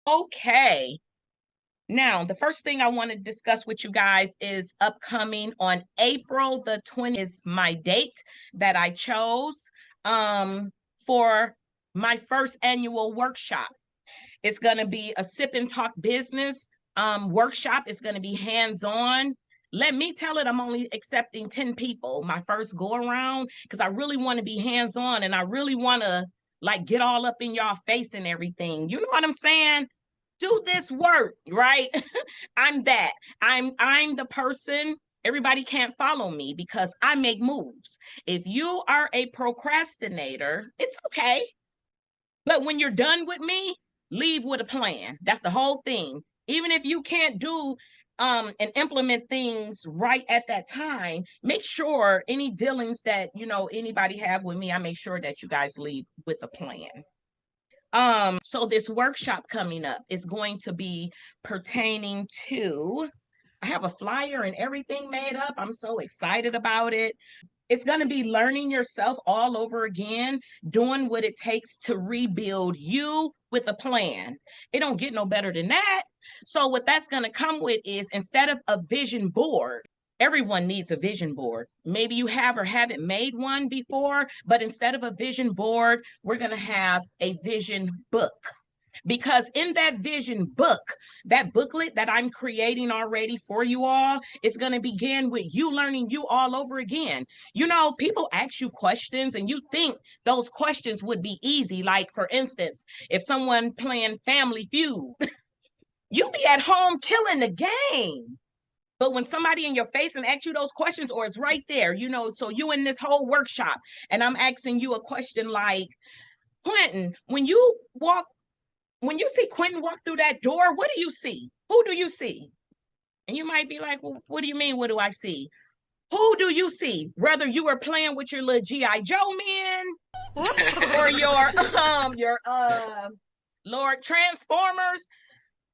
Okay. Now, the first thing I want to discuss with you guys is upcoming on April the 20th is my date that I chose for my first annual workshop. It's going to be a sip and talk business workshop. It's going to be hands-on. Let me tell it, I'm only accepting 10 people my first go around because I really want to be hands-on and I really want to like get all up in y'all face and everything. You know what I'm saying? Do this work, right? I'm that. I'm the person. Everybody can't follow me because I make moves. If you are a procrastinator, it's okay. But when you're done with me, leave with a plan. That's the whole thing. Even if you can't do and implement things right at that time, make sure any dealings that anybody have with me, I make sure that you guys leave with a plan. So this workshop coming up is going to be pertaining to, I have a flyer and everything made up. I'm so excited about it. It's going to be learning yourself all over again, doing what it takes to rebuild you with a plan. It don't get no better than that. So what that's going to come with is instead of a vision board, everyone needs a vision board. Maybe you have or haven't made one before, but instead of a vision board, we're going to have a vision book. Because in that vision book, that booklet that I'm creating already for you all, it's going to begin with you learning you all over again. You know, people ask you questions and you think those questions would be easy. Like, for instance, if someone playing Family Feud, you be at home killing the game. But when somebody in your face and asks you those questions, or it's right there, so you in this whole workshop, and I'm asking you a question like, Quentin, when you see Quentin walk through that door, what do you see? Who do you see? And you might be like, well, what do you mean? What do I see? Who do you see? Whether you were playing with your little G.I. Joe man or your Lord Transformers.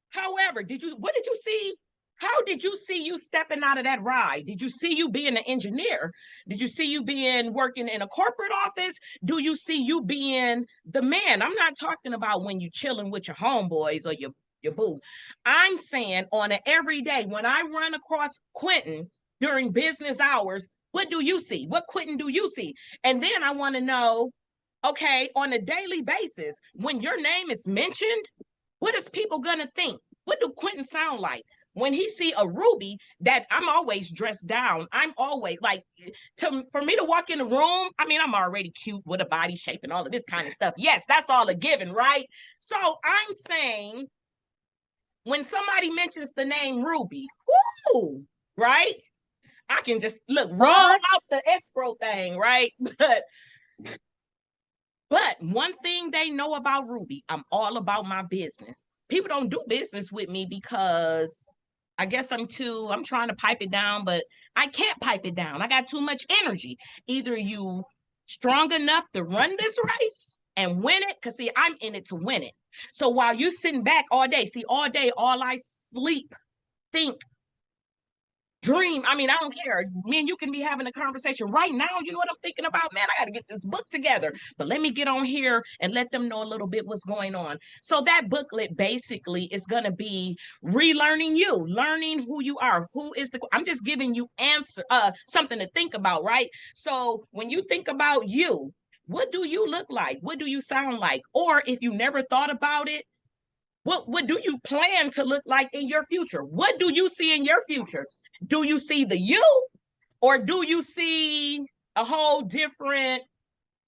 However, what did you see? How did you see you stepping out of that ride? Did you see you being an engineer? Did you see you being working in a corporate office? Do you see you being the man? I'm not talking about when you chilling with your homeboys or your boo. I'm saying on an everyday, when I run across Quentin during business hours, what do you see? What Quentin do you see? And then I want to know, okay, on a daily basis, when your name is mentioned, what is people gonna think? What do Quentin sound like? When he see a Rubie that I'm always dressed down, I'm always like for me to walk in the room, I mean, I'm already cute with a body shape and all of this kind of stuff. Yes, that's all a given, right? So I'm saying when somebody mentions the name Rubie, whoo, right? I can just roll out the escrow thing, right? But one thing they know about Rubie, I'm all about my business. People don't do business with me because I guess I'm trying to pipe it down, but I can't pipe it down. I got too much energy. Either you strong enough to run this race and win it, because see, I'm in it to win it. So while you sitting back all day, see, all day, all I sleep, think, dream. I mean, I don't care. Me and you can be having a conversation right now. You know what I'm thinking about? Man, I got to get this book together. But let me get on here and let them know a little bit what's going on. So that booklet basically is going to be relearning you, learning who you are. I'm just giving you something to think about, right? So when you think about you, what do you look like? What do you sound like? Or if you never thought about it, what do you plan to look like in your future? What do you see in your future? Do you see the you, or do you see a whole different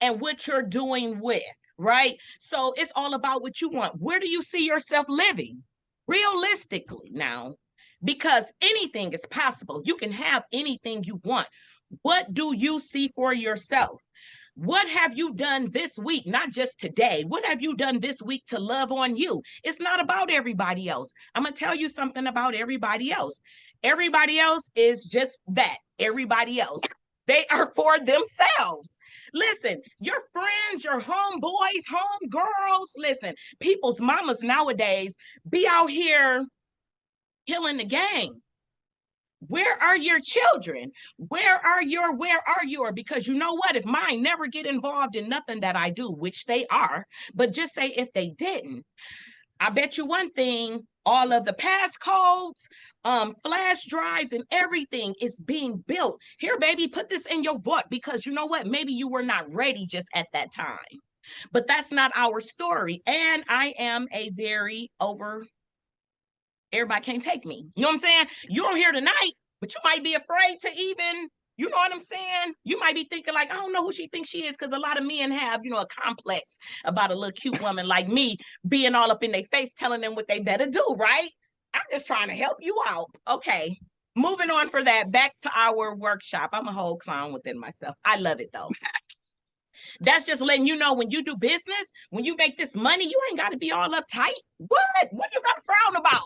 and what you're doing with, right? So it's all about what you want. Where do you see yourself living realistically now? Because anything is possible. You can have anything you want. What do you see for yourself? What have you done this week? Not just today. What have you done this week to love on you? It's not about everybody else. I'm going to tell you something about everybody else. Everybody else is just that. Everybody else. They are for themselves. Listen, your friends, your homeboys, homegirls, listen, people's mamas nowadays be out here killing the game. Where are your children? Where are your? Because you know what? If mine never get involved in nothing that I do, which they are, but just say if they didn't, I bet you one thing, all of the passcodes, flash drives and everything is being built. Here, baby, put this in your vault because you know what? Maybe you were not ready just at that time. But that's not our story. And I am a very everybody can't take me. You know what I'm saying? You're here tonight, but you might be afraid to even, you know what I'm saying? You might be thinking like, I don't know who she thinks she is, because a lot of men have, a complex about a little cute woman like me being all up in their face telling them what they better do, right? I'm just trying to help you out. Okay. Moving on for that, back to our workshop. I'm a whole clown within myself. I love it though. That's just letting you know when you do business, when you make this money, you ain't got to be all uptight. What you got to frown about?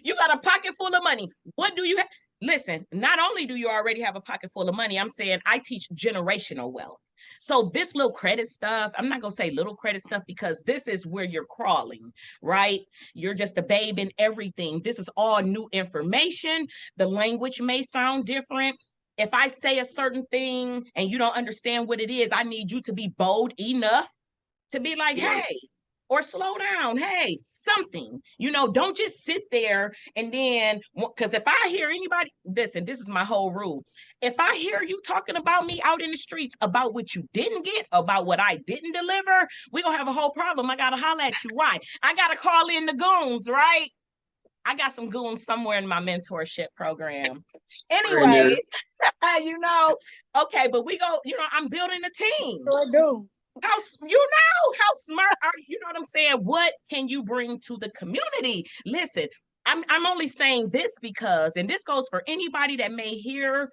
You got a pocket full of money. What do you have? Listen, not only do you already have a pocket full of money, I'm saying I teach generational wealth. So this little credit stuff, I'm not going to say little credit stuff because this is where you're crawling, right? You're just a babe in everything. This is all new information. The language may sound different. If I say a certain thing and you don't understand what it is, I need you to be bold enough to be like, hey, or slow down, hey, something, don't just sit there and then, because if I hear anybody, listen, this is my whole rule. If I hear you talking about me out in the streets about what you didn't get, about what I didn't deliver, we're going to have a whole problem. I got to holler at you. Why? I got to call in the goons, right? I got some goons somewhere in my mentorship program. Anyways, okay, but we go, I'm building a team. I do. How smart are you? You know what I'm saying? What can you bring to the community? Listen, I'm only saying this because, and this goes for anybody that may hear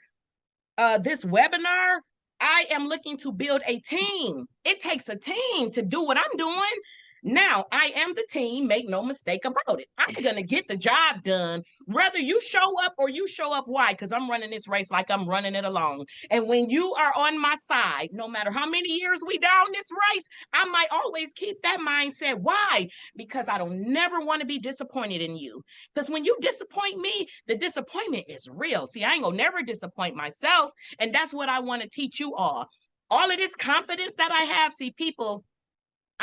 this webinar, I am looking to build a team. It takes a team to do what I'm doing. Now, I am the team, make no mistake about it. I'm going to get the job done, whether you show up or you show up. Why? Because I'm running this race like I'm running it alone. And when you are on my side, no matter how many years we down this race, I might always keep that mindset. Why? Because I don't never want to be disappointed in you. Because when you disappoint me, the disappointment is real. See, I ain't going to never disappoint myself. And that's what I want to teach you all. All of this confidence that I have, see, people,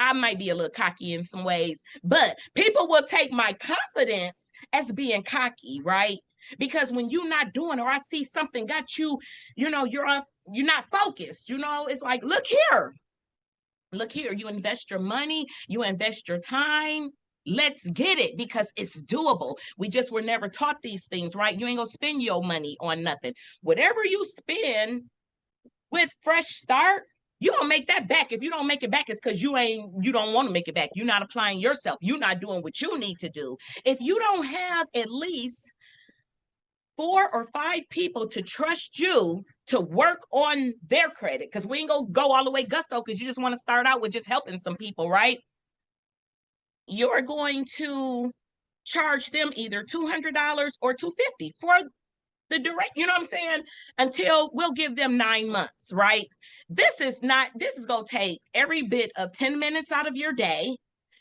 I might be a little cocky in some ways, but people will take my confidence as being cocky, right? Because when you're not doing, or I see something got you, you're not focused. It's like, look here, you invest your money, you invest your time. Let's get it because it's doable. We just were never taught these things, right? You ain't gonna spend your money on nothing. Whatever you spend with Fresh Start, you don't make that back. If you don't make it back, it's because you don't want to make it back. You're not applying yourself. You're not doing what you need to do. If you don't have at least 4 or 5 people to trust you to work on their credit, because we ain't gonna go all the way gusto because you just want to start out with just helping some people, right? You're going to charge them either $200 or $250 for the direct, you know what I'm saying? Until we'll give them 9 months, right? This is going to take every bit of 10 minutes out of your day.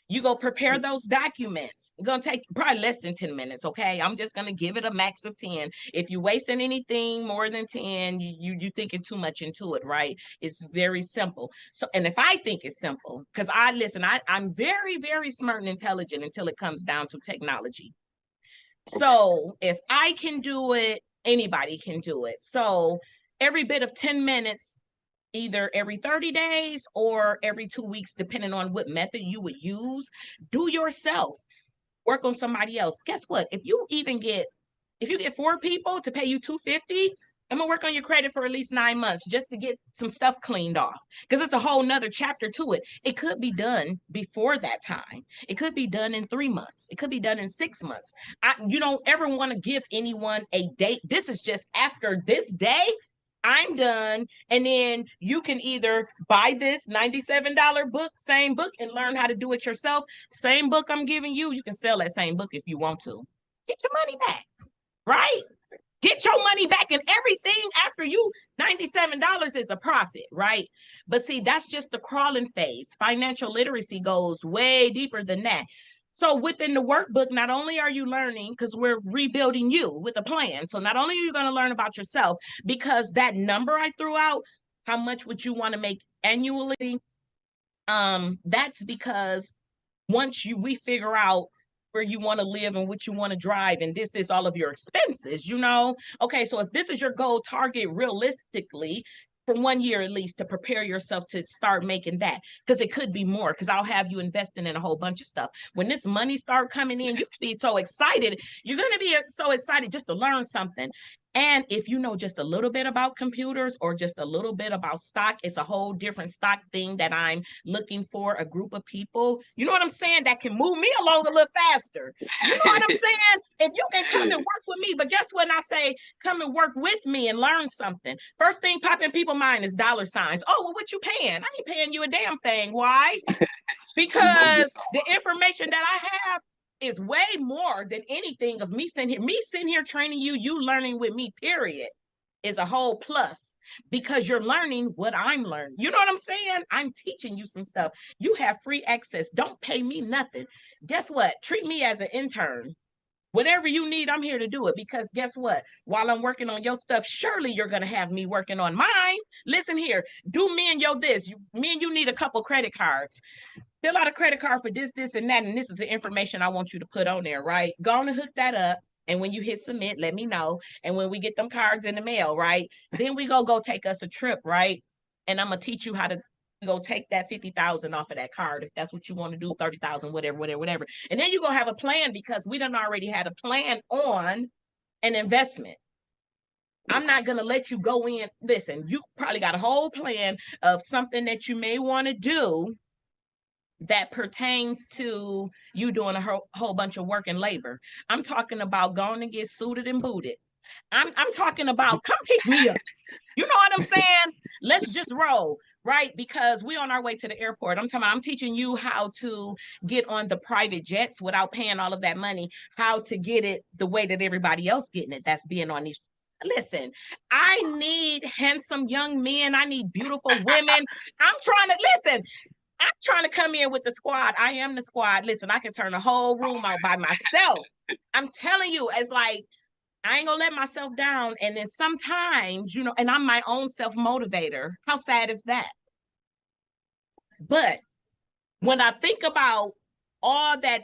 You go prepare those documents. It's going to take probably less than 10 minutes, okay? I'm just going to give it a max of 10. If you're wasting anything more than 10, you thinking too much into it, right? It's very simple. So, and if I think it's simple, because I'm very, very smart and intelligent until it comes down to technology. So if I can do it, anybody can do it. So every bit of 10 minutes, either every 30 days or every 2 weeks, depending on what method you would use, do yourself, work on somebody else. Guess what? If you get 4 people to pay you $250, I'm gonna work on your credit for at least 9 months just to get some stuff cleaned off, because it's a whole nother chapter to it. It could be done before that time. It could be done in 3 months. It could be done in 6 months. You don't ever want to give anyone a date. This is just after this day, I'm done. And then you can either buy this $97 book, same book, and learn how to do it yourself. Same book I'm giving you, you can sell that same book if you want to. Get your money back, right? Get your money back, and everything after you, $97 is a profit, right? But see, that's just the crawling phase. Financial literacy goes way deeper than that. So within the workbook, not only are you learning, because we're rebuilding you with a plan. So not only are you going to learn about yourself, because that number I threw out, how much would you want to make annually? That's because once we figure out where you want to live and what you want to drive, and this is all of your expenses, okay, so if this is your goal, target realistically for 1 year at least to prepare yourself to start making that, because it could be more, because I'll have you investing in a whole bunch of stuff. When this money start coming in, you can be so excited. You're going to be so excited just to learn something. And if you know just a little bit about computers or just a little bit about stock, it's a whole different stock thing that I'm looking for, a group of people, you know what I'm saying, that can move me along a little faster. You know what I'm saying? If you can come and work with me, but guess what? I say, come and work with me and learn something. First thing pop in people's mind is dollar signs. Oh, well, what you paying? I ain't paying you a damn thing. Why? Because the information that I have is way more than anything of me sitting here training you, you learning with me, period, is a whole plus, because you're learning what I'm learning. You know what I'm saying? I'm teaching you some stuff. You have free access. Don't pay me nothing. Guess what? Treat me as an intern. Whatever you need, I'm here to do it, because guess what? While I'm working on your stuff, surely you're going to have me working on mine. Listen here, do me and yo this. Me and you need a couple credit cards. Fill out a credit card for this, this, and that, and this is the information I want you to put on there, right? Go on and hook that up. And when you hit submit, let me know. And when we get them cards in the mail, right? Then we go take us a trip, right? And I'm gonna teach you how to go take that 50,000 off of that card if that's what you want to do, 30,000, whatever. And then you're gonna have a plan, because we done already had a plan on an investment. I'm not going to let you go in. Listen, you probably got a whole plan of something that you may want to do that pertains to you doing a whole bunch of work and labor. I'm talking about going and get suited and booted. I'm talking about come pick me up. You know what I'm saying? Let's just roll, right? Because we on our way to the airport. I'm teaching you how to get on the private jets without paying all of that money, how to get it the way that everybody else getting it, that's being on these. Listen, I need handsome young men. I need beautiful women. I'm trying to come in with the squad. I am the squad. Listen, I can turn the whole room out by myself. I'm telling you, it's like, I ain't gonna let myself down. And then sometimes, and I'm my own self-motivator. How sad is that? But when I think about all that,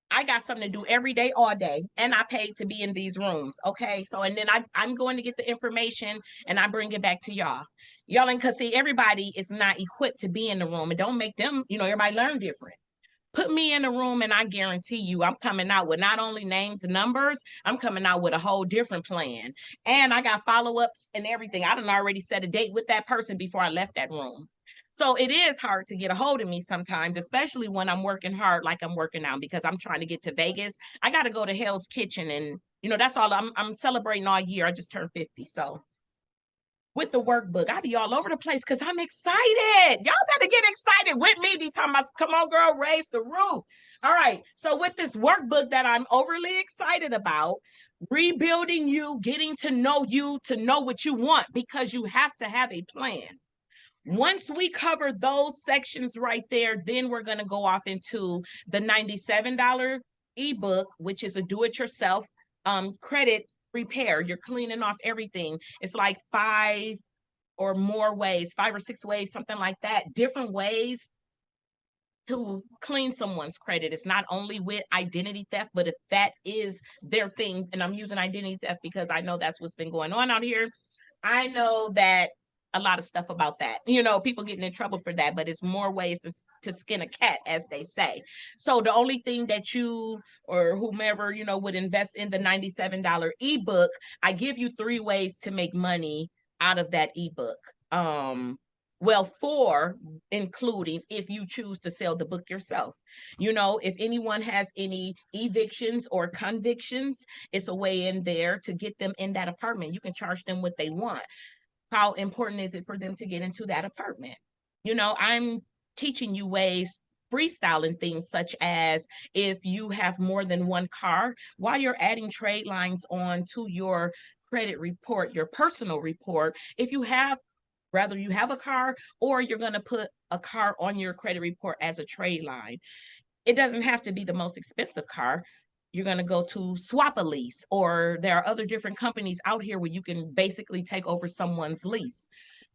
I got something to do every day, all day, and I paid to be in these rooms. Okay. So, and then I'm going to get the information and I bring it back to y'all. Y'all, and cause see, everybody is not equipped to be in the room, and don't make them, everybody learn different. Put me in a room and I guarantee you I'm coming out with not only names and numbers, I'm coming out with a whole different plan. And I got follow-ups and everything. I done already set a date with that person before I left that room. So it is hard to get a hold of me sometimes, especially when I'm working hard like I'm working now, because I'm trying to get to Vegas. I got to go to Hell's Kitchen, and that's all I'm celebrating all year. I just turned 50. So with the workbook, I'll be all over the place because I'm excited. Y'all better get excited with me. Be talking about, come on, girl, raise the roof. All right. So with this workbook that I'm overly excited about, rebuilding you, getting to know you, to know what you want, because you have to have a plan. Once we cover those sections right there, then we're going to go off into the $97 ebook, which is a do-it-yourself credit repair. You're cleaning off everything. It's like 5 or more ways, 5 or 6 ways, something like that, different ways to clean someone's credit. It's not only with identity theft, but if that is their thing, and I'm using identity theft because I know that's what's been going on out here. I know that a lot of stuff about that, people getting in trouble for that, but it's more ways to skin a cat, as they say. So the only thing that you or whomever, would invest in the $97 ebook, I give you 3 ways to make money out of that ebook. Well, 4, including if you choose to sell the book yourself. If anyone has any evictions or convictions, it's a way in there to get them in that apartment. You can charge them what they want. How important is it for them to get into that apartment? I'm teaching you ways, freestyling things such as if you have more than one car, while you're adding trade lines on to your credit report, your personal report, if you have, whether you have a car or you're going to put a car on your credit report as a trade line. It doesn't have to be the most expensive car. You're going to go to swap a lease, or there are other different companies out here where you can basically take over someone's lease.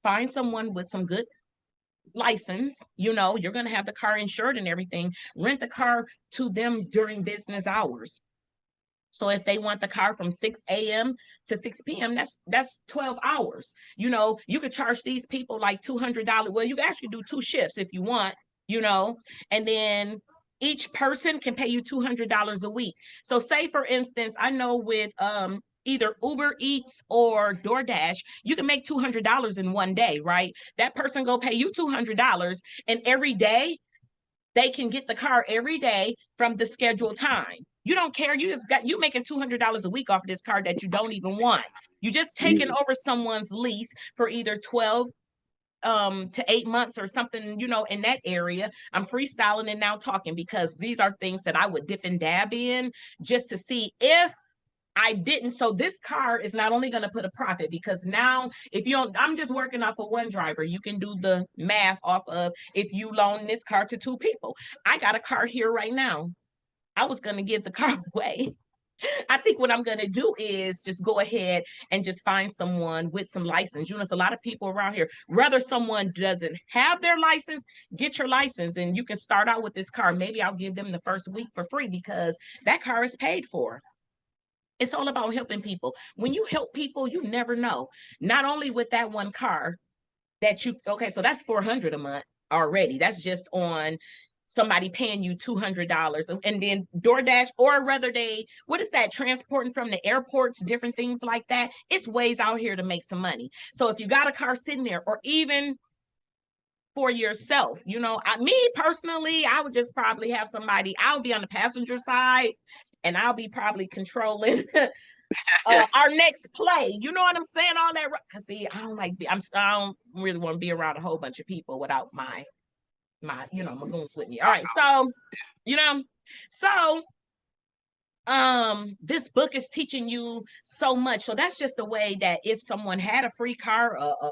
Find someone with some good license, you know, you're going to have the car insured and everything. Rent the car to them during business hours. So if they want the car from 6 a.m. to 6 p.m., that's 12 hours. You know, you could charge these people like $200. Well, you can actually do 2 shifts if you want, you know, and then each person can pay you $200 a week. So say for instance, I know with either Uber Eats or DoorDash, you can make $200 in one day, right? That person go pay you $200, and every day they can get the car every day from the scheduled time. You don't care. You making $200 a week off of this car that you don't even want. You just taking over someone's lease for either 12 to 8 months or something, you know, in that area. I'm freestyling and now talking because these are things that I would dip and dab in just to see if I didn't. So this car is not only going to put a profit, because now if you don't, I'm just working off of one driver. You can do the math off of if you loan this car to 2 people. I got a car here right now. I was going to give the car away. I think what I'm going to do is just go ahead and just find someone with some license. You know, there's a lot of people around here. Whether someone doesn't have their license, get your license and you can start out with this car. Maybe I'll give them the first week for free because that car is paid for. It's all about helping people. When you help people, you never know. Not only with that one car that you, okay, so that's $400 a month already. That's just on somebody paying you $200. And then DoorDash, or whether they, what is that, transporting from the airports, different things like that. It's ways out here to make some money. So if you got a car sitting there, or even for yourself, you know, me personally, I would just probably have somebody, I'll be on the passenger side and I'll be probably controlling our next play. You know what I'm saying? All that. Cause see, I don't really want to be around a whole bunch of people without my, you know, my goons with me. All right. So, you know, so this book is teaching you so much. So that's just the way that if someone had a free car, I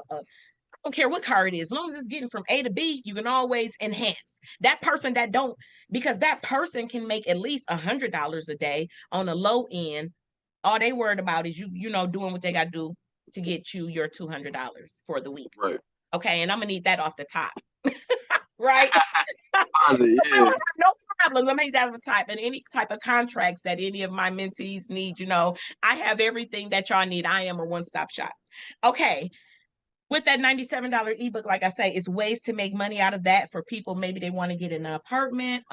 don't care what car it is, as long as it's getting from A to B, you can always enhance that person that don't, because that person can make at least $100 a day on a low end. All they worried about is you know, doing what they got to do to get you your $200 for the week. Right. Okay. And I'm going to need that off the top. Right. Yeah. I don't have no problems. I mean, that's the type, and any type of contracts that any of my mentees need, you know, I have everything that y'all need. I am a one-stop shop. Okay. With that $97 ebook, like I say, it's ways to make money out of that for people. Maybe they want to get an apartment.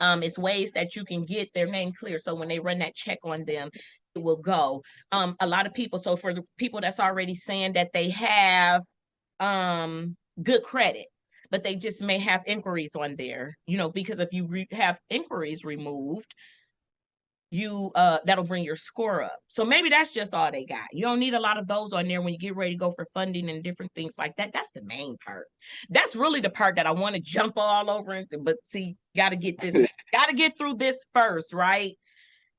It's ways that you can get their name clear. So when they run that check on them, it will go. A lot of people, so for the people that's already saying that they have good credit, but they just may have inquiries on there, you know, because if you have inquiries removed, you that'll bring your score up. So maybe that's just all they got. You don't need a lot of those on there when you get ready to go for funding and different things like that. That's the main part. That's really the part that I want to jump all over into, but see, got to get through this first, right?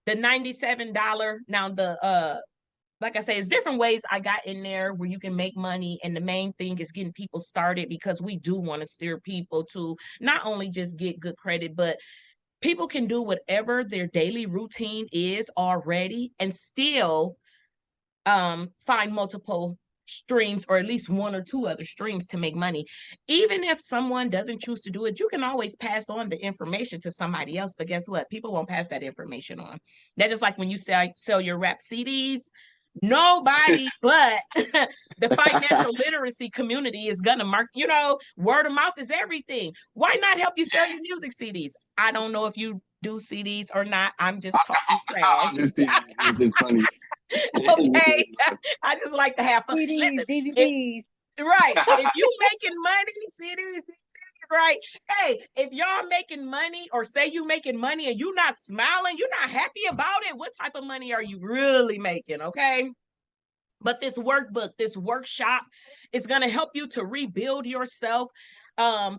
The $97. Now the like I say, it's different ways I got in there where you can make money. And the main thing is getting people started, because we do want to steer people to not only just get good credit, but people can do whatever their daily routine is already and still find multiple streams, or at least one or two other streams to make money. Even if someone doesn't choose to do it, you can always pass on the information to somebody else. But guess what? People won't pass that information on. That's just like when you sell your rap CDs. Nobody but the financial literacy community is gonna mark, you know, word of mouth is everything. Why not help you sell your music CDs? I don't know if you do CDs or not. I'm just talking trash. It's just funny. Okay. I just like to have fun. CDs, Listen, DVDs. right. If you making money, CDs, right? Hey, if y'all making money, or say you making money and you not smiling, you're not happy about it, what type of money are you really making? Okay. But this workbook, this workshop is going to help you to rebuild yourself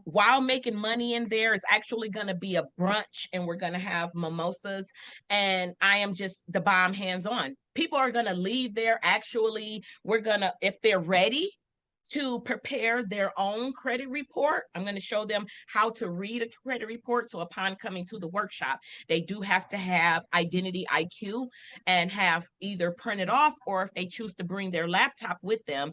while making money in there. Is actually going to be a brunch, and we're going to have mimosas, and I am just the bomb, hands on. People are going to leave there. Actually, we're going to, if they're ready, to prepare their own credit report. I'm going to show them how to read a credit report. So upon coming to the workshop, they do have to have Identity IQ and have either printed off, or if they choose to bring their laptop with them,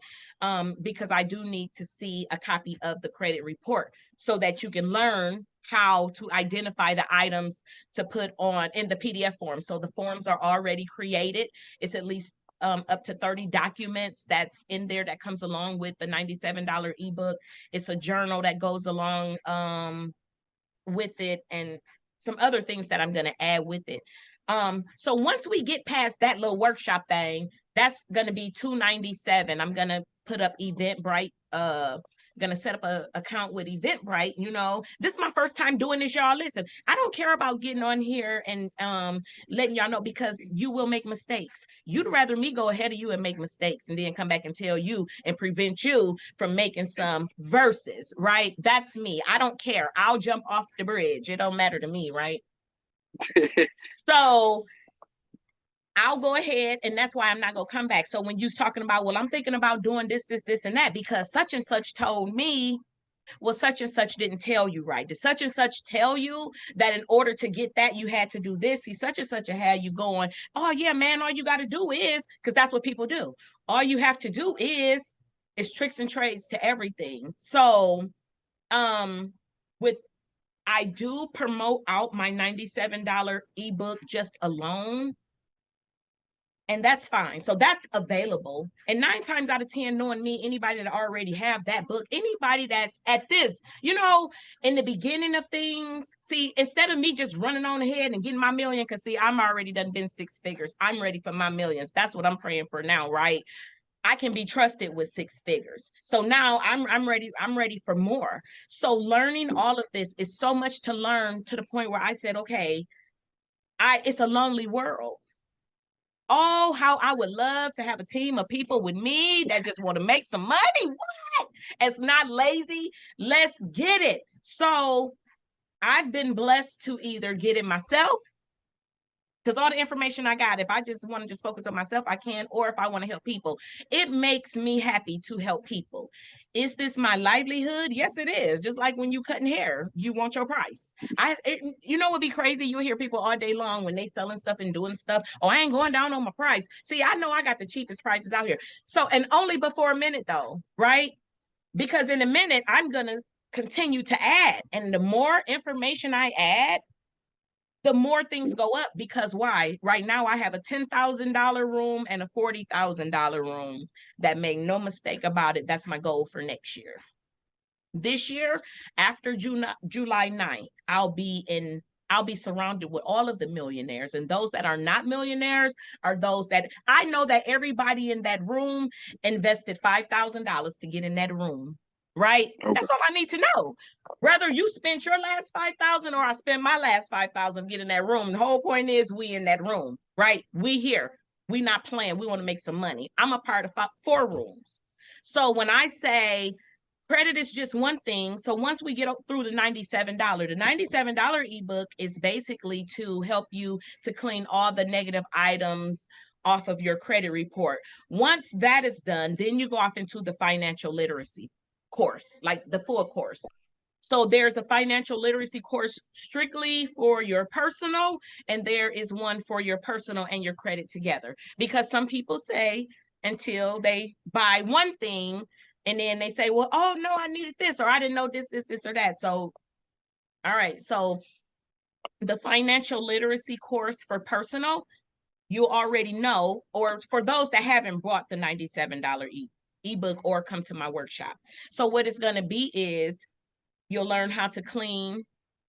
because I do need to see a copy of the credit report so that you can learn how to identify the items to put on in the PDF form. So the forms are already created. It's at least up to 30 documents that's in there that comes along with the $97 ebook. It's a journal that goes along with it, and some other things that I'm going to add with it. So once we get past that little workshop thing, that's going to be $297. I'm going to put up Eventbrite, gonna set up a account with Eventbrite. You know, this is my first time doing this, y'all. Listen, I don't care about getting on here and letting y'all know, because you will make mistakes. You'd rather me go ahead of you and make mistakes and then come back and tell you and prevent you from making some verses, right? That's me. I don't care. I'll jump off the bridge. It don't matter to me, right? So I'll go ahead, and that's why I'm not going to come back. So when you're talking about, well, I'm thinking about doing this, and that, because such and such told me, well, such and such didn't tell you right. Did such and such tell you that in order to get that, you had to do this? See, such and such had you going, oh, yeah, man, all you got to do is, because that's what people do. All you have to do is tricks and trades to everything. So with I do promote out my $97 ebook just alone, and that's fine. So that's available. And 9 times out of 10, knowing me, anybody that already have that book, anybody that's at this, you know, in the beginning of things, see, instead of me just running on ahead and getting my million, because see, I'm already done been 6 figures. I'm ready for my millions. That's what I'm praying for now, right? I can be trusted with 6 figures. So now I'm ready. I'm ready for more. So learning all of this is so much to learn, to the point where I said, okay, it's a lonely world. Oh, how I would love to have a team of people with me that just want to make some money. What? It's not lazy. Let's get it. So I've been blessed to either get it myself, because all the information I got, if I just want to just focus on myself, I can, or if I want to help people, it makes me happy to help people. Is this my livelihood? Yes, it is. Just like when you cutting hair, you want your price. You know, what'd be crazy? You'll hear people all day long when they selling stuff and doing stuff. Oh, I ain't going down on my price. See, I know I got the cheapest prices out here. So, and only before a minute though, right? Because in a minute, I'm going to continue to add. And the more information I add, the more things go up. Because why? Right now I have a $10,000 room and a $40,000 room. That, make no mistake about it, that's my goal for next year. This year, after July 9th, I'll be surrounded with all of the millionaires, and those that are not millionaires are those that I know that everybody in that room invested $5,000 to get in that room. Right? Okay. That's all I need to know. Whether you spent your last 5,000 or I spent my last 5,000 to get in that room, the whole point is we in that room, right? We here. We not playing. We want to make some money. I'm a part of 4 rooms. So when I say credit is just one thing, so once we get through the $97 ebook is basically to help you to clean all the negative items off of your credit report. Once that is done, then you go off into the financial literacy course, like the full course. So there's a financial literacy course strictly for your personal, and there is one for your personal and your credit together. Because some people say until they buy one thing, and then they say, well, oh no, I needed this, or I didn't know this, or that. So, all right. So the financial literacy course for personal, you already know, or for those that haven't bought the $97 ebook or come to my workshop. So what it's going to be is you'll learn how to clean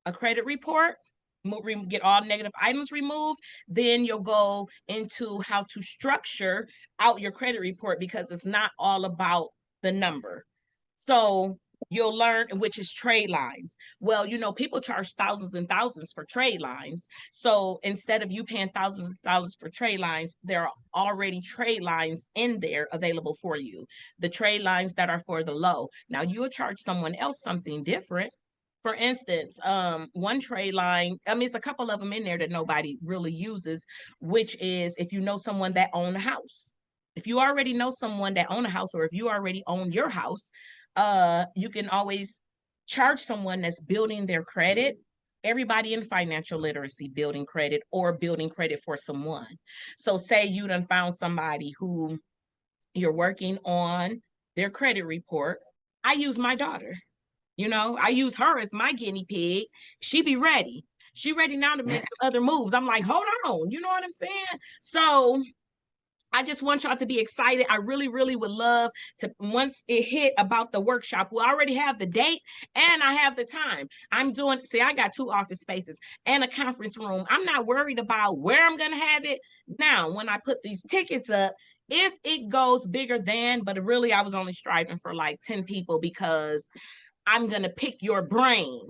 a credit report, get all negative items removed. Then you'll go into how to structure out your credit report, because it's not all about the number. So you'll learn, which is trade lines. Well, you know, people charge thousands and thousands for trade lines. So instead of you paying thousands of dollars for trade lines, there are already trade lines in there available for you. The trade lines that are for the low. Now you'll charge someone else something different. For instance, one trade line, I mean, it's a couple of them in there that nobody really uses, which is if you know someone that owns a house. if you already know someone that own a house, or if you already own your house, you can always charge someone that's building their credit. Everybody in financial literacy building credit or building credit for someone. So say you done found somebody who you're working on their credit report. I use my daughter. I use her as my guinea pig. She be ready. She ready now to make some other moves. I'm like, hold on. You know what I'm saying? So I just want y'all to be excited. I really, really would love to, once it hit about the workshop, we already have the date and I have the time. I got 2 office spaces and a conference room. I'm not worried about where I'm going to have it. Now, when I put these tickets up, if it goes bigger than, but really I was only striving for like 10 people because I'm going to pick your brain.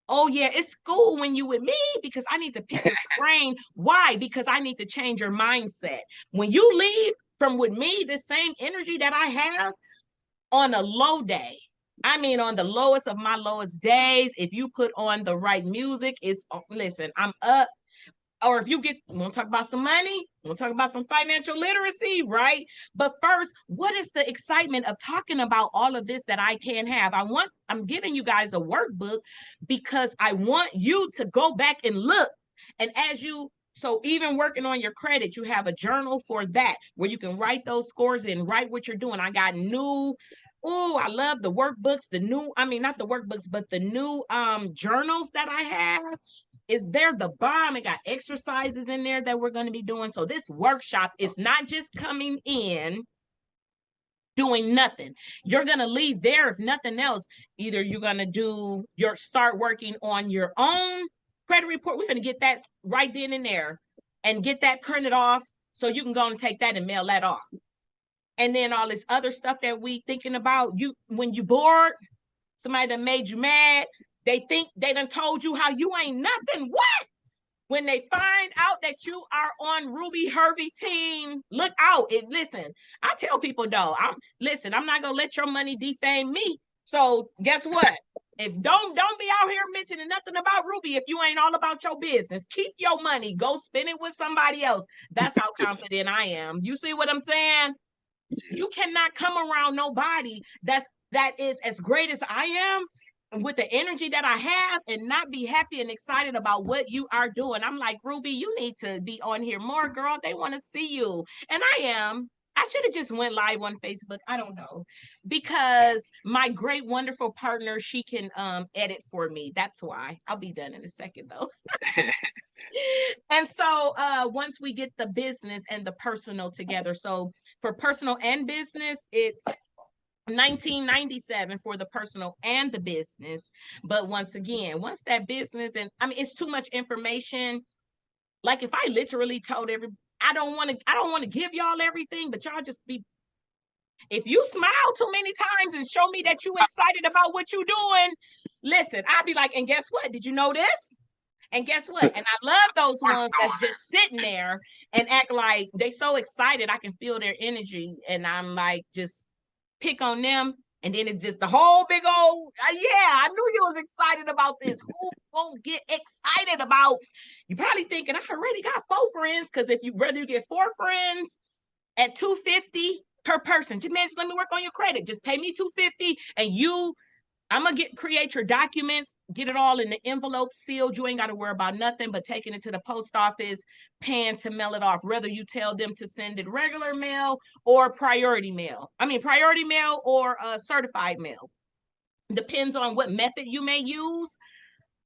Oh yeah, it's cool when you with me because I need to pick your brain. Why? Because I need to change your mindset. When you leave from with me, the same energy that I have on a low day, I mean on the lowest of my lowest days, if you put on the right music, listen, I'm up. Or if you want to talk about some money, want to talk about some financial literacy, right? But first, what is the excitement of talking about all of this that I can have? I'm giving you guys a workbook because I want you to go back and look. And so even working on your credit, you have a journal for that where you can write those scores and write what you're doing. I got I love the workbooks, not the workbooks, but the new journals that I have. They're the bomb. It got exercises in there that we're going to be doing. So this workshop is not just coming in doing nothing. You're going to leave there, if nothing else. Either you're going to start working on your own credit report. We're going to get that right then and there and get that printed off so you can go and take that and mail that off. And then all this other stuff that we thinking about, when you bored, somebody that made you mad, they think they done told you how you ain't nothing. What? When they find out that you are on Rubie Hervey team, look out. Listen, I tell people though, I'm not gonna let your money defame me. So guess what? Don't be out here mentioning nothing about Rubie if you ain't all about your business. Keep your money. Go spend it with somebody else. That's how confident I am. You see what I'm saying? You cannot come around nobody that is as great as I am with the energy that I have and not be happy and excited about what you are doing. I'm like, Rubie, you need to be on here more, girl. They want to see you. And I am. I should have just went live on Facebook. I don't know. Because my great, wonderful partner, she can edit for me. That's why. I'll be done in a second, though. And so once we get the business and the personal together, so for personal and business, it's $19.97 for the personal and the business. But once that business, and it's too much information. Like if I literally told I don't want to give y'all everything, but y'all just if you smile too many times and show me that you excited about what you're doing, listen, I'll be like, and guess what? Did you know this? And guess what? And I love those ones that's just sitting there and act like they so excited. I can feel their energy. And I'm like, just pick on them. And then it's just the whole big old, I knew you was excited about this. Who won't get excited about? You probably thinking, I already got 4 friends. Because if you rather you get 4 friends at $250 per person, just let me work on your credit. Just pay me $250 and I'm going to create your documents, get it all in the envelope sealed. You ain't got to worry about nothing but taking it to the post office, paying to mail it off, whether you tell them to send it regular mail or priority mail. Priority mail or certified mail. Depends on what method you may use.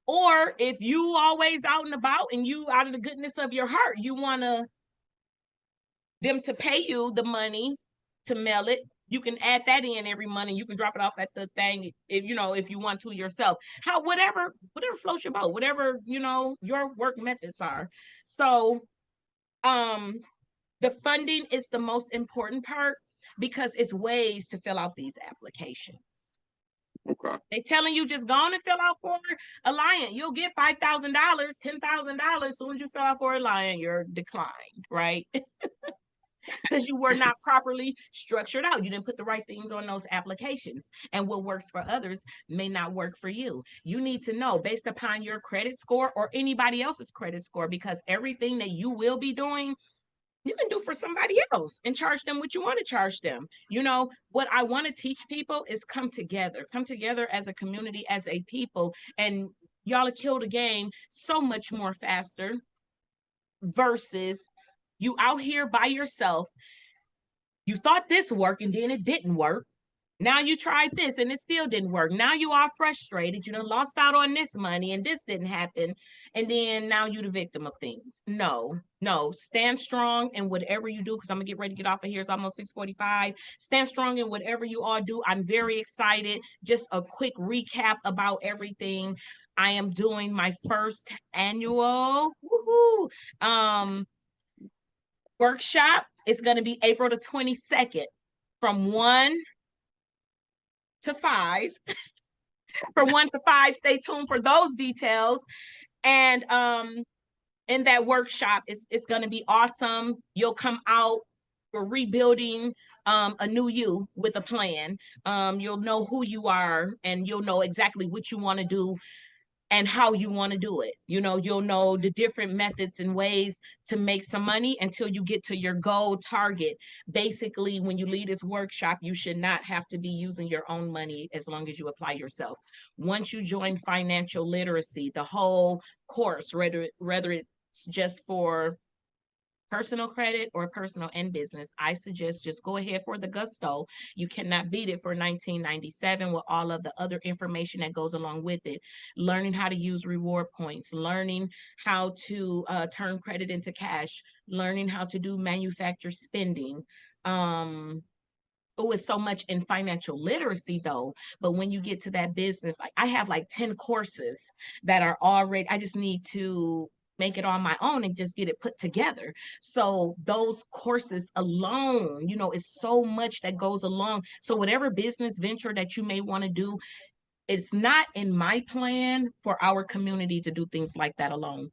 Or if you always out and about and you out of the goodness of your heart, you want them to pay you the money to mail it, you can add that in every month and you can drop it off at the thing if you want to yourself. Whatever floats your boat, whatever, your work methods are. So the funding is the most important part because it's ways to fill out these applications. Okay. They telling you just go on and fill out for Alliant. You'll get $5,000, $10,000. As soon as you fill out for Alliant, you're declined, right? Because you were not properly structured out. You didn't put the right things on those applications. And what works for others may not work for you. You need to know based upon your credit score or anybody else's credit score, because everything that you will be doing you can do for somebody else and charge them what you want to charge them. You know, what I want to teach people is come together as a community, as a people, and y'all will kill the game so much more faster versus you out here by yourself. You thought this worked and then it didn't work. Now you tried this and it still didn't work. Now you are frustrated. You done lost out on this money and this didn't happen. And then now you the victim of things. No, no. Stand strong in whatever you do, because I'm gonna get ready to get off of here. It's almost 6:45. Stand strong in whatever you all do. I'm very excited. Just a quick recap about everything. I am doing my first annual workshop. It's gonna be April the 22nd from 1 to 5. From 1 to 5. Stay tuned for those details. And in that workshop, it's going to be awesome. You'll come out for rebuilding a new you with a plan. You'll know who you are and you'll know exactly what you want to do and how you want to do it. You know, you'll know the different methods and ways to make some money until you get to your goal target. Basically, when you leave this workshop, you should not have to be using your own money as long as you apply yourself. Once you join financial literacy, the whole course, whether it's just for personal credit or personal and business, I suggest just go ahead for the gusto. You cannot beat it for $19.97 with all of the other information that goes along with it. Learning how to use reward points, learning how to turn credit into cash, learning how to do manufacturer spending. Oh, it's so much in financial literacy though. But when you get to that business, like I have like 10 courses that are already, I just need to make it on my own and just get it put together. So those courses alone, you know, is so much that goes along. So whatever business venture that you may want to do, it's not in my plan for our community to do things like that alone.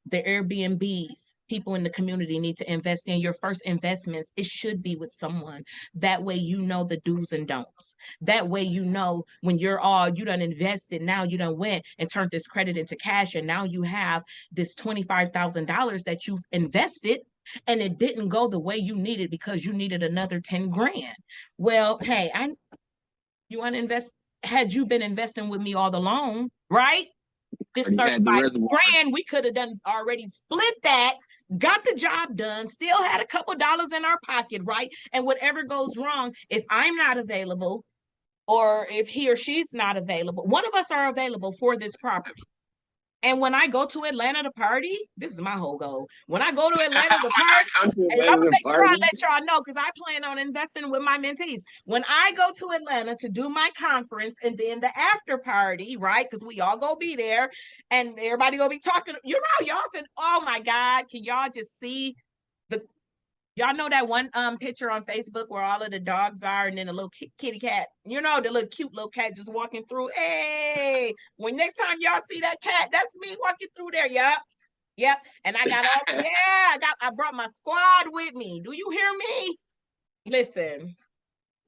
The Airbnbs, people in the community need to invest in. Your first investments, it should be with someone. That way you know the do's and don'ts. That way you know when you're all, you done invested, now you done went and turned this credit into cash, and now you have this $25,000 that you've invested and it didn't go the way you needed because you needed another 10 grand. Well, hey, you want to invest? Had you been investing with me all along, right? This 35 grand, we could have done already split that, got the job done, still had a couple dollars in our pocket, right? And whatever goes wrong, if I'm not available or if he or she's not available, one of us are available for this property. And when I go to Atlanta to party, this is my whole goal. When I go to Atlanta to party, and I'm gonna make sure I let y'all know because I plan on investing with my mentees. When I go to Atlanta to do my conference and then the after party, right? Because we all gonna be there and everybody gonna be talking. You know, y'all can, oh my God, can y'all just see the y'all know that one picture on Facebook where all of the dogs are and then a little kitty cat, you know, the little cute little cat just walking through. Hey, when next time y'all see that cat, that's me walking through there. Yep. And I got all I brought my squad with me. Do you hear me? Listen,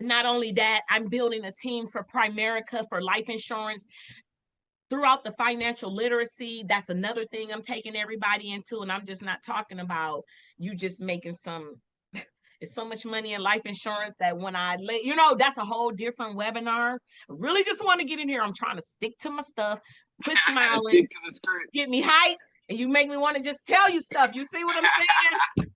not only that, I'm building a team for Primerica for life insurance. Throughout the financial literacy, that's another thing I'm taking everybody into. And I'm just not talking about you just making some, it's so much money in life insurance that when I let you know, that's a whole different webinar. I really just want to get in here. I'm trying to stick to my stuff, quit smiling, get me hyped, and you make me want to just tell you stuff. You see what I'm saying?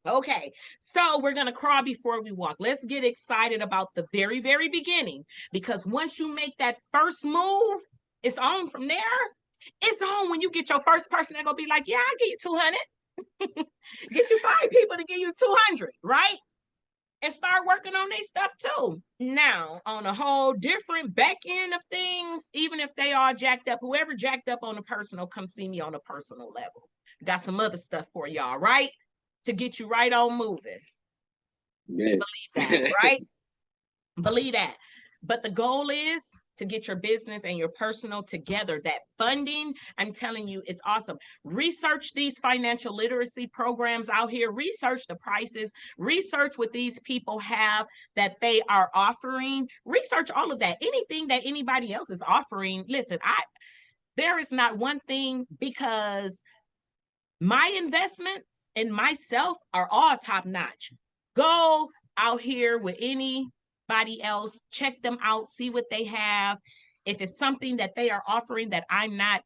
Okay. So we're going to crawl before we walk. Let's get excited about the very, very beginning, because once you make that first move, it's on from there. It's on when you get your first person that gonna be like, yeah, I'll give you 200. Get you 5 people to give you 200, right? And start working on their stuff too. Now, on a whole different back end of things, even if they are jacked up, whoever jacked up on a personal, come see me on a personal level. Got some other stuff for y'all, right? To get you right on moving. Yeah. Believe that, right? Believe that. But the goal is to get your business and your personal together. That funding, I'm telling you, it's awesome. Research these financial literacy programs out here. Research the prices. Research what these people have that they are offering. Research all of that. Anything that anybody else is offering. Listen, there is not one thing, because my investments and myself are all top notch. Go out here with anybody else, check them out, see what they have. If it's something that they are offering that I'm not,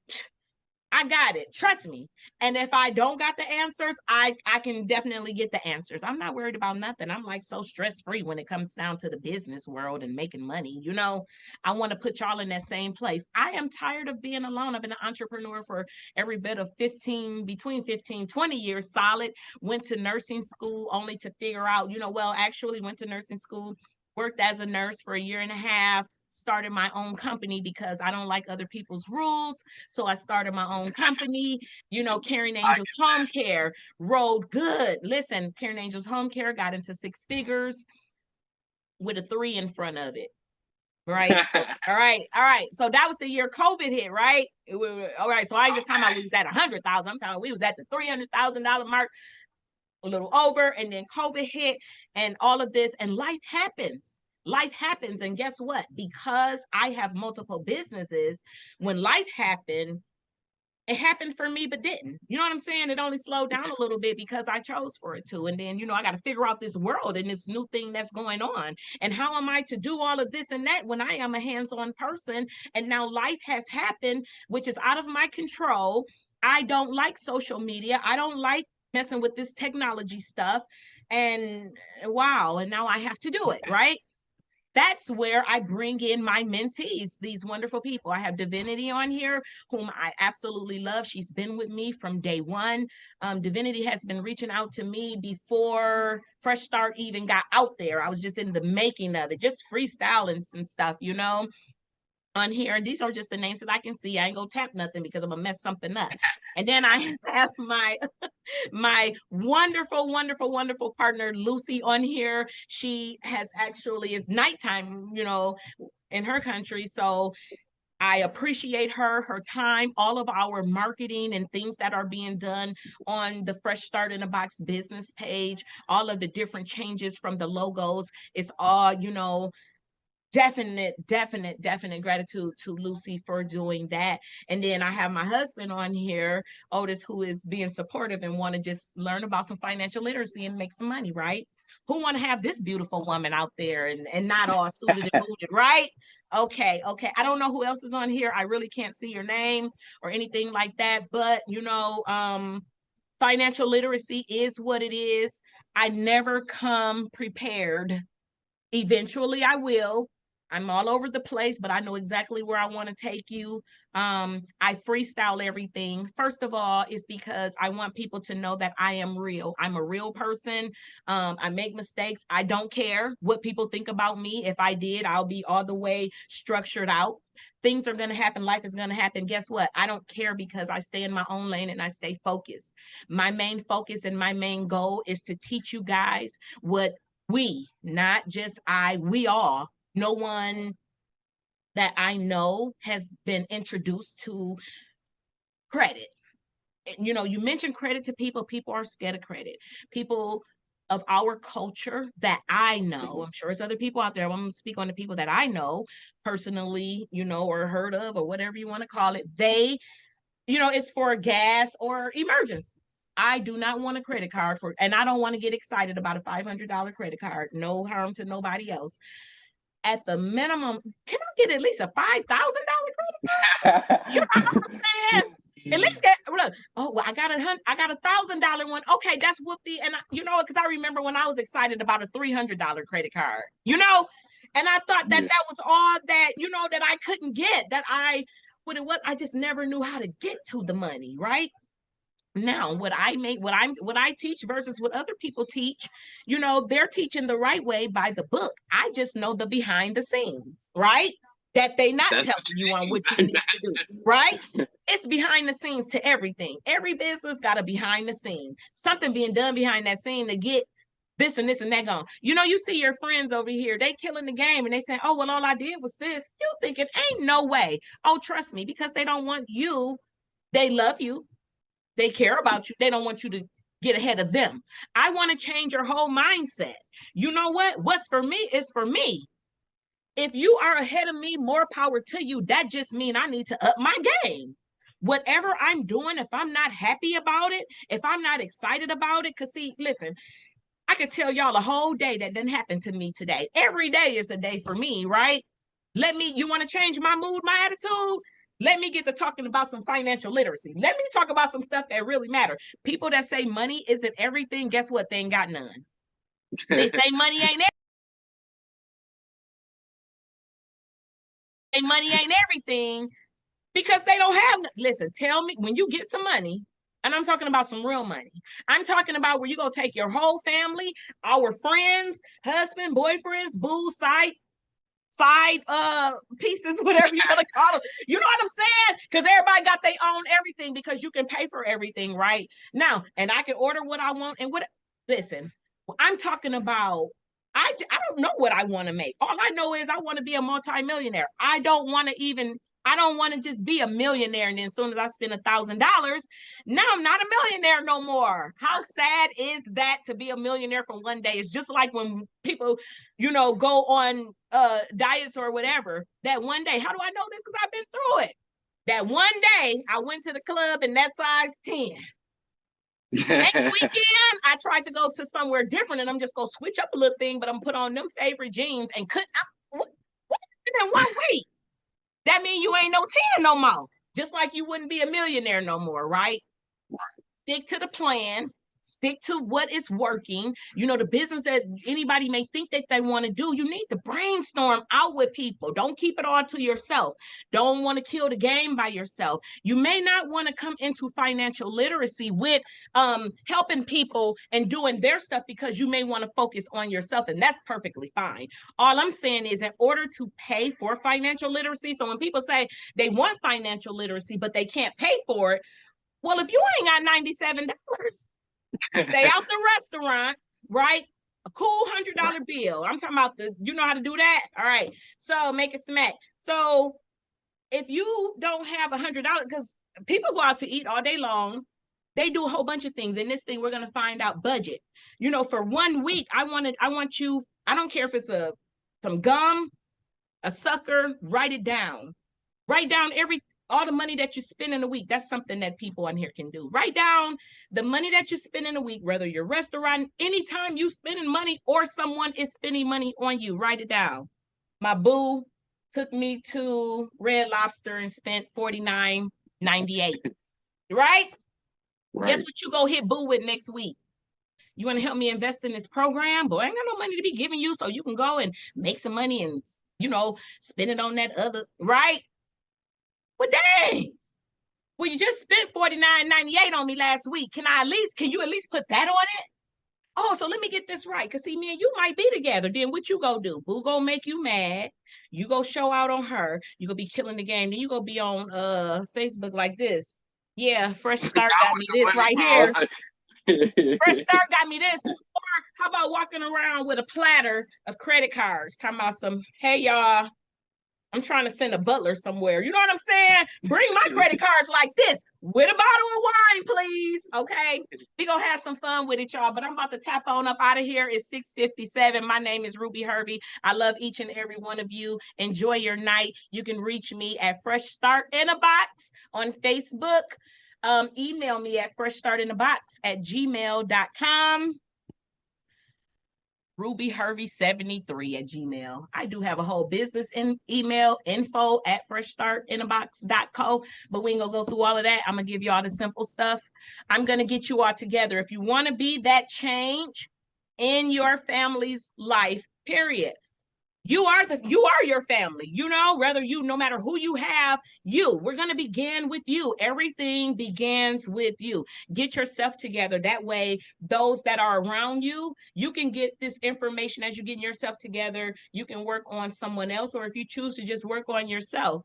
I got it. Trust me. And if I don't got the answers, I can definitely get the answers. I'm not worried about nothing. I'm like so stress free when it comes down to the business world and making money. You know, I want to put y'all in that same place. I am tired of being alone. I've been an entrepreneur for every bit of 15, between 15, 20 years solid. Went to nursing school only to figure out, well, actually went to nursing school, worked as a nurse for a year and a half, started my own company because I don't like other people's rules. So I started my own company, Caring Angels Home Care, rode good. Listen, Caring Angels Home Care got into six figures with a 3 in front of it. Right. So, all right. So that was the year COVID hit, right? All right. So I ain't just talking about we was at 100,000. I'm talking we was at the $300,000 mark, a little over, and then COVID hit and all of this, and life happens. Life happens. And guess what? Because I have multiple businesses, when life happened, it happened for me, but didn't. You know what I'm saying? It only slowed down a little bit because I chose for it to. And then, I got to figure out this world and this new thing that's going on. And how am I to do all of this and that when I am a hands-on person? And now life has happened, which is out of my control. I don't like social media. I don't like messing with this technology stuff. And wow, and now I have to do it, right? That's where I bring in my mentees, these wonderful people. I have Divinity on here, whom I absolutely love. She's been with me from day one. Divinity has been reaching out to me before Fresh Start even got out there. I was just in the making of it, just freestyling some stuff, on here. And these are just the names that I can see. I ain't gonna tap nothing because I'm gonna mess something up. And then I have my wonderful, wonderful, wonderful partner Lucy on here. She has actually, it's nighttime, in her country. So I appreciate her time, all of our marketing and things that are being done on the Fresh Start in a Box business page, all of the different changes from the logos. It's all, definite gratitude to Lucy for doing that. And then I have my husband on here, Otis, who is being supportive and want to just learn about some financial literacy and make some money, right? Who want to have this beautiful woman out there and not all suited and booted, right? Okay. I don't know who else is on here. I really can't see your name or anything like that, but financial literacy is what it is. I never come prepared. Eventually I will. I'm all over the place, but I know exactly where I want to take you. I freestyle everything. First of all, it's because I want people to know that I am real. I'm a real person. I make mistakes. I don't care what people think about me. If I did, I'll be all the way structured out. Things are going to happen. Life is going to happen. Guess what? I don't care because I stay in my own lane and I stay focused. My main focus and my main goal is to teach you guys what we, not just we all, no one that I know has been introduced to credit. You mention credit to people. People are scared of credit. People of our culture that I know, I'm sure there's other people out there. I'm going to speak on the people that I know personally, or heard of, or whatever you want to call it. They, it's for gas or emergencies. I do not want a credit card and I don't want to get excited about a $500 credit card. No harm to nobody else. At the minimum, can I get at least a $5,000 credit card? You know what I'm saying? At least get look. Oh well, I got a $1,000 one. Okay, that's whoopty. And because I remember when I was excited about a $300 credit card. And I thought that that was all that that I couldn't get. That what it was, I just never knew how to get to the money, right? Now what I teach versus what other people teach, they're teaching the right way by the book. I just know the behind the scenes, right? That they not telling you on what you need to do, right? It's behind the scenes to everything. Every business got a behind the scene, something being done behind that scene to get this and this and that going. You see your friends over here, they killing the game and they saying, oh, well, all I did was this. You thinking ain't no way. Oh, trust me, because they don't want you. They love you. They care about you. They don't want you to get ahead of them. I want to change your whole mindset. You know what? What's for me is for me. If you are ahead of me, more power to you. That just means I need to up my game. whatever I'm doing, if I'm not happy about it, if I'm not excited about it, because see, listen, I could tell y'all a whole day that didn't happen to me today. Every day is a day for me, right? You want to change my mood, my attitude? Let me get to talking about some financial literacy. Let me talk about some stuff that really matter. People that say money isn't everything, guess what? They ain't got none. They say money ain't everything because they don't have. Listen, tell me when you get some money, and I'm talking about some real money. I'm talking about where you go take your whole family, our friends, husband, boyfriends, boo, side pieces, whatever you want to call them. You know what I'm saying? Because everybody got their own everything because you can pay for everything right now, and I can order what I want and what. Listen, I'm talking about. I don't know what I want to make. All I know is I want to be a multimillionaire. I don't want to just be a millionaire and then as soon as I spend $1,000, now I'm not a millionaire no more. How sad is that to be a millionaire for one day? It's just like when people, go on diets or whatever. That one day, how do I know this? Because I've been through it. That one day I went to the club in that size 10. Next weekend, I tried to go to somewhere different and I'm just going to switch up a little thing, but I'm put on them favorite jeans and what in 1 week? That means you ain't no 10 no more. Just like you wouldn't be a millionaire no more, right? Stick to the plan. Stick to what is working. The business that anybody may think that they want to do, you need to brainstorm out with people. Don't keep it all to yourself. Don't want to kill the game by yourself. You may not want to come into financial literacy with helping people and doing their stuff because you may want to focus on yourself, and that's perfectly fine. All I'm saying is in order to pay for financial literacy, so when people say they want financial literacy, but they can't pay for it, well, if you ain't got $97, stay out the restaurant, right? A cool $100 bill. I'm talking about you know how to do that? All right. So make it smack. So if you don't have $100, because people go out to eat all day long, they do a whole bunch of things. In this thing, we're gonna find out budget. For 1 week, I want you, I don't care if it's some gum, a sucker, write it down. Write down all the money that you spend in a week. That's something that people on here can do. Write down the money that you spend in a week, whether you're restaurant, anytime you spending money or someone is spending money on you, write it down. My boo took me to Red Lobster and spent $49.98. Right? Guess what you go hit boo with next week? You want to help me invest in this program? Boy, I ain't got no money to be giving you, so you can go and make some money and spend it on that other, right? Well, dang. Well, you just spent $49.98 on me last week. Can you at least put that on it? Oh, so let me get this right. Because see, me and you might be together. Then what you go do? Boo gonna make you mad. You go show out on her. You gonna be killing the game. Then you gonna be on Facebook like this. Yeah, Fresh Start got me this right here. Fresh Start got me this. Or how about walking around with a platter of credit cards? Talking about some, hey, y'all, I'm trying to send a butler somewhere. You know what I'm saying? Bring my credit cards like this with a bottle of wine, please. Okay. We're going to have some fun with it, y'all. But I'm about to tap on up out of here. It's 6:57. My name is Rubie Hervey. I love each and every one of you. Enjoy your night. You can reach me at Fresh Start in a Box on Facebook. Email me at freshstartinabox@gmail.com. Rubie Hervey 73 at Gmail. I do have a whole business email, info@freshstartinabox.co, but we ain't gonna go through all of that. I'm gonna give you all the simple stuff. I'm gonna get you all together. If you want to be that change in your family's life, period. You are your family, no matter who you have, we're going to begin with you. Everything begins with you. Get yourself together. That way, those that are around you, you can get this information as you're getting yourself together. You can work on someone else, or if you choose to just work on yourself,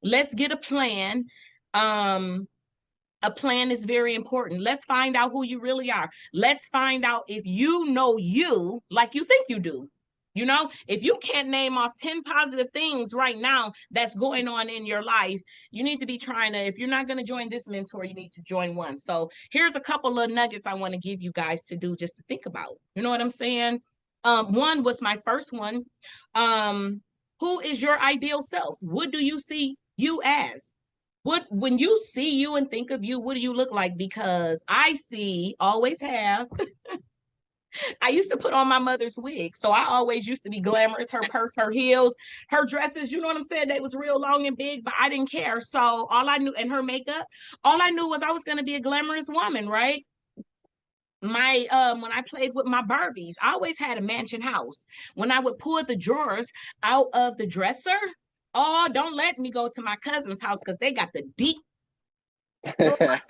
let's get a plan. A plan is very important. Let's find out who you really are. Let's find out if you know you like you think you do. If you can't name off 10 positive things right now that's going on in your life, you need to be if you're not going to join this mentor, you need to join one. So here's a couple of nuggets I want to give you guys to do just to think about. You know what I'm saying? One was my first one. Who is your ideal self? What do you see you as? What, when you see you and think of you, what do you look like? Because I see, always have. I used to put on my mother's wig, so I always used to be glamorous. Her purse, her heels, her dresses. You know what I'm saying? They was real long and big, but I didn't care. So all I knew, and her makeup, all I knew was I was gonna be a glamorous woman, right? My when I played with my Barbies, I always had a mansion house. When I would pull the drawers out of the dresser, oh, don't let me go to my cousin's house because they got the deep drawers.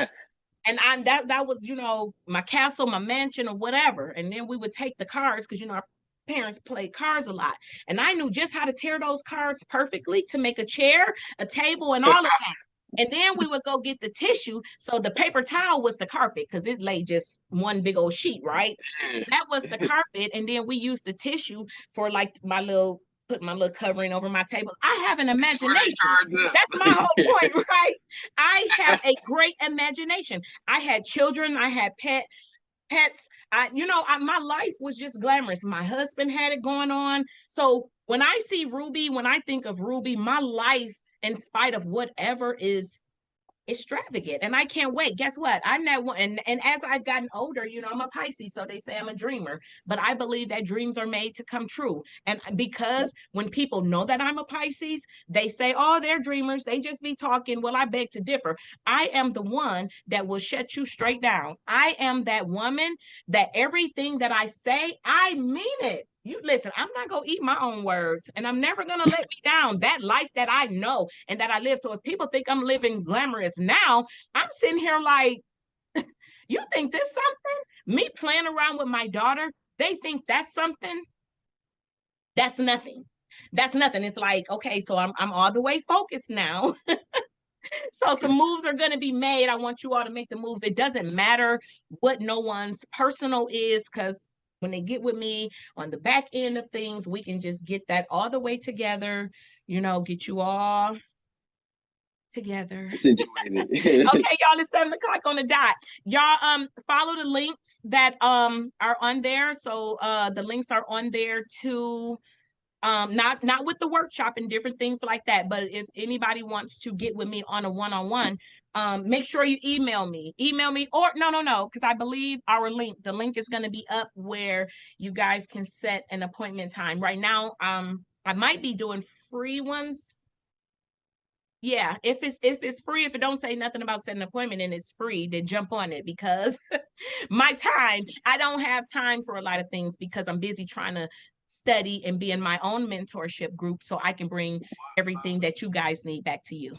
And that was, you know, my castle, my mansion, or whatever. And then we would take the cards because, you know, our parents played cards a lot. And I knew just how to tear those cards perfectly to make a chair, a table, and all of that. And then we would go get the tissue. So the paper towel was the carpet because it lay just one big old sheet, right? That was the carpet. And then we used the tissue for like my little, put my little covering over my table. I have an imagination. That's my whole point, right? I have a great imagination. I had children, I had pets. My life was just glamorous. My husband had it going on. So when I see Rubie, when I think of Rubie, my life, in spite of whatever, is extravagant, and I can't wait. Guess what? I'm that one. And as I've gotten older, you know, I'm a Pisces, so they say I'm a dreamer, but I believe that dreams are made to come true. And because when people know that I'm a Pisces, they say, oh, they're dreamers, they just be talking. Well, I beg to differ. I am the one that will shut you straight down. I am that woman that everything that I say, I mean it. You listen, I'm not going to eat my own words, and I'm never going to let me down. That life that I know and that I live. So if people think I'm living glamorous now, I'm sitting here like, you think this something? Me playing around with my daughter, they think that's something. That's nothing. That's nothing. It's like, okay, so I'm all the way focused now. So some moves are going to be made. I want you all to make the moves. It doesn't matter what no one's personal is, because when they get with me on the back end of things, we can just get that all the way together, you know, get you all together. Situated. Okay, y'all, it's 7 o'clock on the dot. Y'all follow the links that are on there. So the links are on there too. Not with the workshop and different things like that, but if anybody wants to get with me on a one-on-one, make sure you email me, or no, because I believe the link is going to be up where you guys can set an appointment time. Right now, I might be doing free ones. Yeah, if it's free, if it don't say nothing about setting an appointment and it's free, then jump on it, because I don't have time for a lot of things because I'm busy trying to study and be in my own mentorship group so I can bring everything that you guys need back to you.